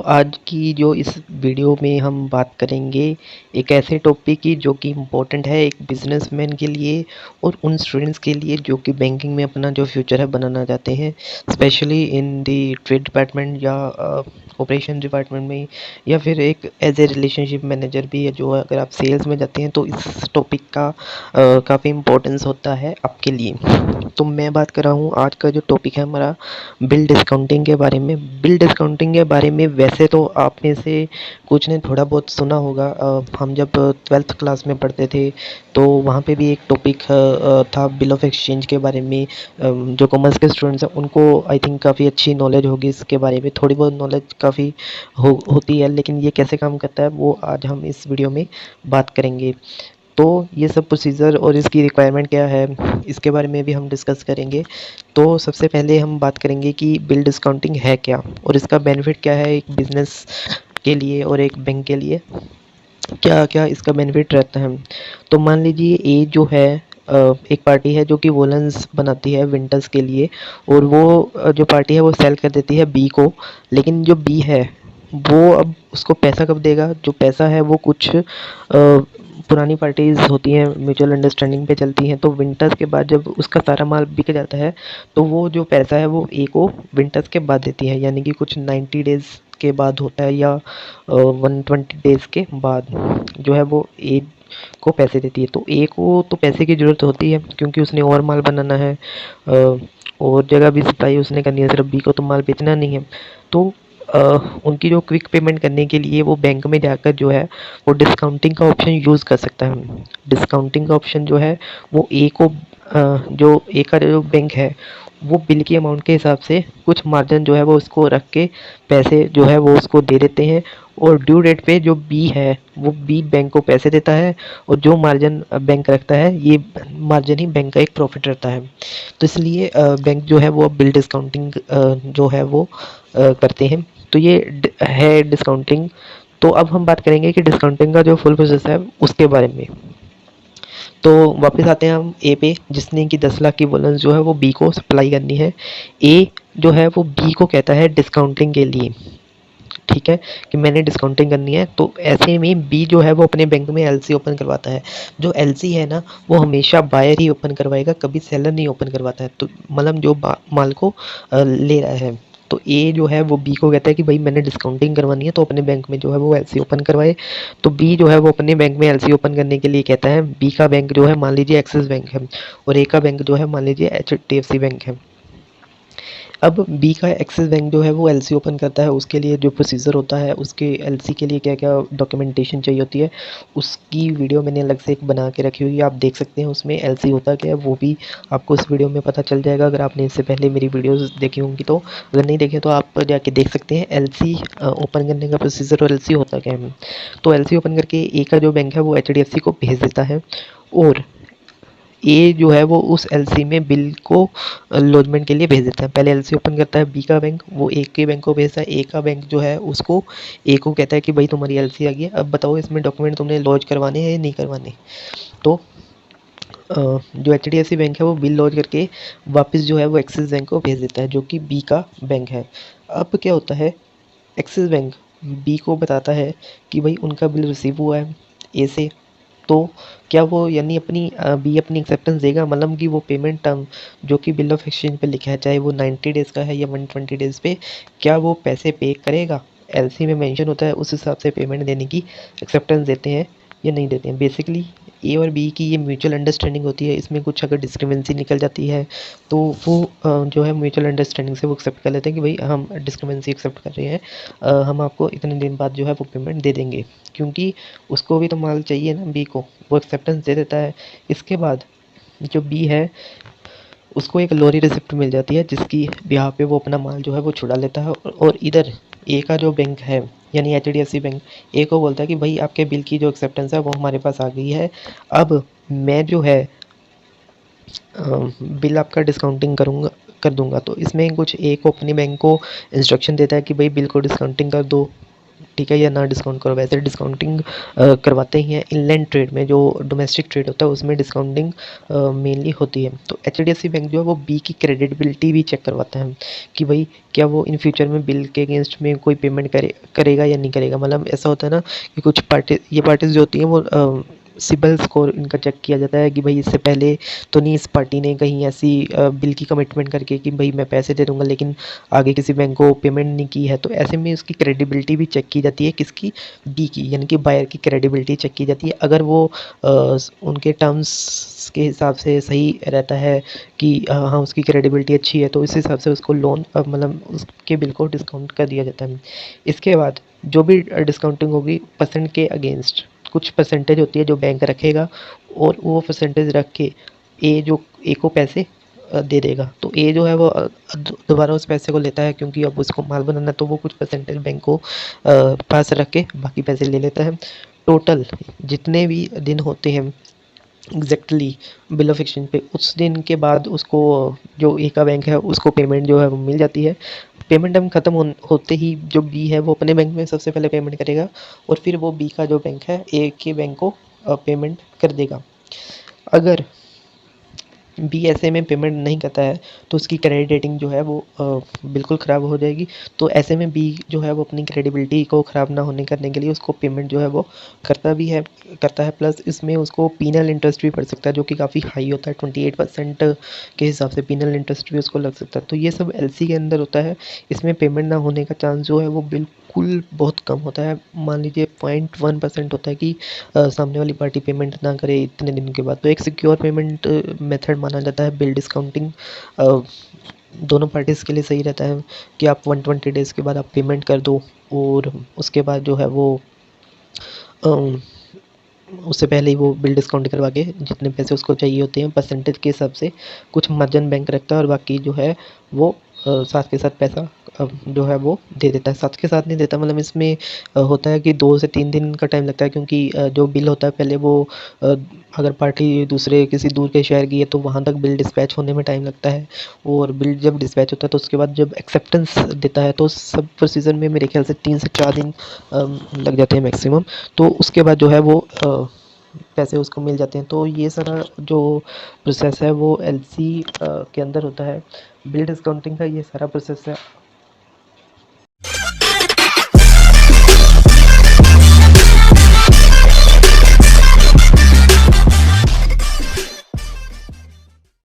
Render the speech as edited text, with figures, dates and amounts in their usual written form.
आज की जो इस वीडियो में हम बात करेंगे एक ऐसे टॉपिक की जो कि इम्पोर्टेंट है एक बिजनेसमैन के लिए और उन स्टूडेंट्स के लिए जो कि बैंकिंग में अपना जो फ्यूचर है बनाना चाहते हैं, specially in the trade department या ऑपरेशन डिपार्टमेंट में, या फिर एक एज ए रिलेशनशिप मैनेजर भी है। जो अगर आप सेल्स में जाते हैं तो इस टॉपिक का काफ़ी इम्पोर्टेंस होता है आपके लिए। तो मैं बात कर रहा हूँ, आज का जो टॉपिक है हमारा बिल डिस्काउंटिंग के बारे में। बिल डिस्काउंटिंग के बारे में वैसे तो आप में से कुछ ने थोड़ा बहुत सुना होगा। हम जब 12th क्लास में पढ़ते थे तो वहाँ पे भी एक टॉपिक था बिल ऑफ एक्सचेंज के बारे में। जो कॉमर्स के स्टूडेंट्स हैं उनको आई थिंक काफ़ी अच्छी नॉलेज होगी इसके बारे में, थोड़ी बहुत नॉलेज काफ़ी होती है, लेकिन ये कैसे काम करता है वो आज हम इस वीडियो में बात करेंगे। तो ये सब प्रोसीजर और इसकी रिक्वायरमेंट क्या है, इसके बारे में भी हम डिस्कस करेंगे। तो सबसे पहले हम बात करेंगे कि बिल डिस्काउंटिंग है क्या और इसका बेनिफिट क्या है एक बिज़नेस के लिए और एक बैंक के लिए, क्या क्या इसका बेनिफिट रहता है। तो मान लीजिए ए जो है एक पार्टी है जो कि वोलेंस बनाती है विंटर्स के लिए, और वो जो पार्टी है वो सेल कर देती है बी को। लेकिन जो बी है वो अब उसको पैसा कब देगा, जो पैसा है वो कुछ पुरानी पार्टीज़ होती हैं, म्यूचुअल अंडरस्टैंडिंग पे चलती हैं। तो विंटर्स के बाद जब उसका सारा माल बिक जाता है तो वो जो पैसा है वो ए को विंटर्स के बाद देती है, यानी कि कुछ 90 डेज़ के बाद होता है या 120 डेज़ के बाद जो है वो ए को पैसे देती है। तो ए को तो पैसे की ज़रूरत होती है क्योंकि उसने और माल बनाना है, और जगह भी सप्लाई उसने करनी है, सिर्फ बी को तो माल बेचना नहीं है। तो उनकी जो क्विक पेमेंट करने के लिए वो बैंक में जाकर जो है वो डिस्काउंटिंग का ऑप्शन यूज़ कर सकता है। डिस्काउंटिंग का ऑप्शन जो है वो ए को जो ए का जो बैंक है वो बिल की अमाउंट के हिसाब से कुछ मार्जिन जो है वो उसको रख के पैसे जो है वो उसको दे देते हैं, और ड्यू डेट पे जो बी है वो बी बैंक को पैसे देता है, और जो मार्जिन बैंक रखता है ये मार्जिन ही बैंक का एक प्रॉफिट रहता है। तो इसलिए बैंक जो है वो बिल डिस्काउंटिंग जो है वो करते हैं। तो ये है डिस्काउंटिंग। तो अब हम बात करेंगे कि डिस्काउंटिंग का जो फुल प्रोसेस है उसके बारे में। तो वापस आते हैं हम ए पे, जिसने कि 10 लाख की वॉलेंस जो है वो बी को सप्लाई करनी है। ए जो है वो बी को कहता है डिस्काउंटिंग के लिए, ठीक है, कि मैंने डिस्काउंटिंग करनी है। तो ऐसे में बी जो है वो अपने बैंक में एलसी ओपन करवाता है। जो एलसी है ना वो हमेशा बायर ही ओपन करवाएगा, कभी सेलर नहीं ओपन करवाता है। तो मतलब जो माल को ले रहा है, तो ए जो है वो बी को कहता है कि भाई मैंने डिस्काउंटिंग करवानी है तो अपने बैंक में जो है वो एलसी ओपन करवाए। तो बी जो है वो अपने बैंक में एलसी ओपन करने के लिए कहता है। बी का बैंक जो है मान लीजिए एक्सिस बैंक है, और ए का बैंक जो है मान लीजिए एचडीएफसी बैंक है। अब बी का एक्सिस बैंक जो है वो एलसी ओपन करता है, उसके लिए जो प्रोसीजर होता है, उसके एलसी के लिए क्या क्या डॉक्यूमेंटेशन चाहिए होती है, उसकी वीडियो मैंने अलग से एक बना के रखी हुई है, आप देख सकते हैं उसमें एलसी होता क्या है वो भी आपको इस वीडियो में पता चल जाएगा अगर आपने इससे पहले मेरी वीडियोस देखी होंगी। तो अगर नहीं देखे तो आप जाके देख सकते हैं एलसी ओपन करने का प्रोसीजर और एलसी होता क्या है। तो एलसी ओपन करके ए का जो बैंक है वो एचडीएफसी को भेज देता है, और ए जो है वो उस एलसी में बिल को लॉजमेंट के लिए भेज देता है। पहले एलसी ओपन करता है बी का बैंक, वो ए के बैंक को भेजता है। ए का बैंक जो है उसको ए को कहता है कि भाई तुम्हारी एलसी आ गई है, अब बताओ इसमें डॉक्यूमेंट तुमने लॉन्च करवाने हैं या नहीं करवाने। तो जो H D F C bank है वो बिल लॉन्च करके वापस जो है वो एक्सिस बैंक को भेज देता है जो कि बी का बैंक है। अब क्या होता है, एक्सिस बैंक बी को बताता है कि भाई उनका बिल रिसीव हुआ है ए से। तो क्या वो यानी अपनी बी अपनी एक्सेप्टेंस देगा, मतलब कि वो पेमेंट टर्म जो कि बिल ऑफ एक्सचेंज पे लिखा है, चाहे वो 90 डेज़ का है या 120 डेज़ पे, क्या वो पैसे पे करेगा। एलसी में मेंशन होता है, उस हिसाब से पेमेंट देने की एक्सेप्टेंस देते हैं या नहीं देते हैं। बेसिकली ए और बी की ये म्यूचुअल अंडरस्टैंडिंग होती है, इसमें कुछ अगर डिस्क्रिमेंसी निकल जाती है तो वो जो है म्यूचुअल अंडरस्टैंडिंग से वो एक्सेप्ट कर लेते हैं कि भाई हम डिस्क्रिमेंसी एक्सेप्ट कर रहे हैं, हम आपको इतने दिन बाद जो है वो पेमेंट दे देंगे, क्योंकि उसको भी तो माल चाहिए ना बी को, वो एक्सेप्टेंस दे देता है। इसके बाद जो बी है उसको एक लॉरी रिसिप्ट मिल जाती है जिसकी ब्याह पे वो अपना माल जो है वो छुड़ा लेता है, और इधर ए का जो बैंक है यानी H D F C bank A को बोलता है कि भाई आपके बिल की जो एक्सेप्टेंस है वो हमारे पास आ गई है, अब मैं जो है बिल आपका डिस्काउंटिंग कर दूंगा। तो इसमें कुछ ए को अपने बैंक को इंस्ट्रक्शन देता है कि भाई बिल को डिस्काउंटिंग कर दो, ठीक है, या ना डिस्काउंट करो। वैसे डिस्काउंटिंग करवाते ही हैं इनलैंड ट्रेड में, जो डोमेस्टिक ट्रेड होता है उसमें डिस्काउंटिंग मेनली होती है। तो एचडीएफसी बैंक जो है वो बी की क्रेडिटबिलिटी भी चेक करवाता है कि भाई क्या वो इन फ्यूचर में बिल के अगेंस्ट में कोई पेमेंट करेगा या नहीं करेगा। मतलब ऐसा होता है ना कि कुछ पार्टीज जो होती हैं वो सिबिल स्कोर इनका चेक किया जाता है कि भाई इससे पहले तो नहीं इस पार्टी ने कहीं ऐसी बिल की कमिटमेंट करके कि भाई मैं पैसे दे दूंगा लेकिन आगे किसी बैंक को पेमेंट नहीं की है। तो ऐसे में उसकी क्रेडिबिलिटी भी चेक की जाती है, किसकी, बी की, यानी कि बायर की क्रेडिबिलिटी चेक की जाती है। अगर वो उनके टर्म्स के हिसाब से सही रहता है कि हाँ उसकी क्रेडिबिलिटी अच्छी है, तो इस हिसाब से उसको लोन मतलब उसके बिल को डिस्काउंट कर दिया जाता है। इसके बाद जो भी डिस्काउंटिंग होगी परसेंट के अगेंस्ट कुछ परसेंटेज होती है जो बैंक रखेगा, और वो परसेंटेज रख के ए को पैसे दे देगा। तो ए जो है वो दोबारा उस पैसे को लेता है, क्योंकि अब उसको माल बनाना है, तो वो कुछ परसेंटेज बैंक को पास रख के बाकी पैसे ले लेता है। टोटल जितने भी दिन होते हैं एग्जैक्टली बिल ऑफ एक्सचेंज पे, उस दिन के बाद उसको जो ए का बैंक है उसको पेमेंट जो है वो मिल जाती है। पेमेंट हम ख़त्म होते ही जो बी है वो अपने बैंक में सबसे पहले पेमेंट करेगा, और फिर वो बी का जो बैंक है ए के बैंक को पेमेंट कर देगा। अगर बी ऐसे में पेमेंट नहीं करता है तो उसकी क्रेडिट रेटिंग जो है वो बिल्कुल ख़राब हो जाएगी। तो ऐसे में बी जो है वो अपनी क्रेडिबिलिटी को ख़राब ना होने करने के लिए उसको पेमेंट जो है वो करता है, प्लस इसमें उसको पीनल इंटरेस्ट भी पड़ सकता है जो कि काफ़ी हाई होता है, 28% के हिसाब से पीनल इंटरेस्ट भी उसको लग सकता है। तो ये सब एलसी के अंदर होता है। इसमें पेमेंट ना होने का चांस जो है वो बिल्कुल बहुत कम होता है। मान लीजिए 0.1% होता है कि सामने वाली पार्टी पेमेंट ना करे इतने दिन के बाद। तो एक सिक्योर पेमेंट मेथड माना जाता है बिल डिस्काउंटिंग। दोनों पार्टीज़ के लिए सही रहता है कि आप 120 डेज़ के बाद आप पेमेंट कर दो, और उसके बाद जो है वो उससे पहले ही वो बिल डिस्काउंट करवा के जितने पैसे उसको चाहिए होते हैं परसेंटेज के हिसाब से कुछ मार्जिन बैंक रखता है, और बाकी जो है वो साथ के साथ पैसा जो है वो दे देता है। साथ के साथ नहीं देता, मतलब इसमें होता है कि 2 से 3 दिन का टाइम लगता है, क्योंकि जो बिल होता है पहले वो अगर पार्टी दूसरे किसी दूर के शहर की है तो वहाँ तक बिल डिस्पैच होने में टाइम लगता है, और बिल जब डिस्पैच होता है तो उसके बाद जब एक्सेप्टेंस देता है तो सब प्रोसीजर में मेरे ख्याल से 3 से 4 दिन लग जाते हैं मैक्सिमम। तो उसके बाद जो है वो पैसे उसको मिल जाते हैं। तो ये सारा जो प्रोसेस है वो एलसी के अंदर होता है। बिल डिस्काउंटिंग का ये सारा प्रोसेस है।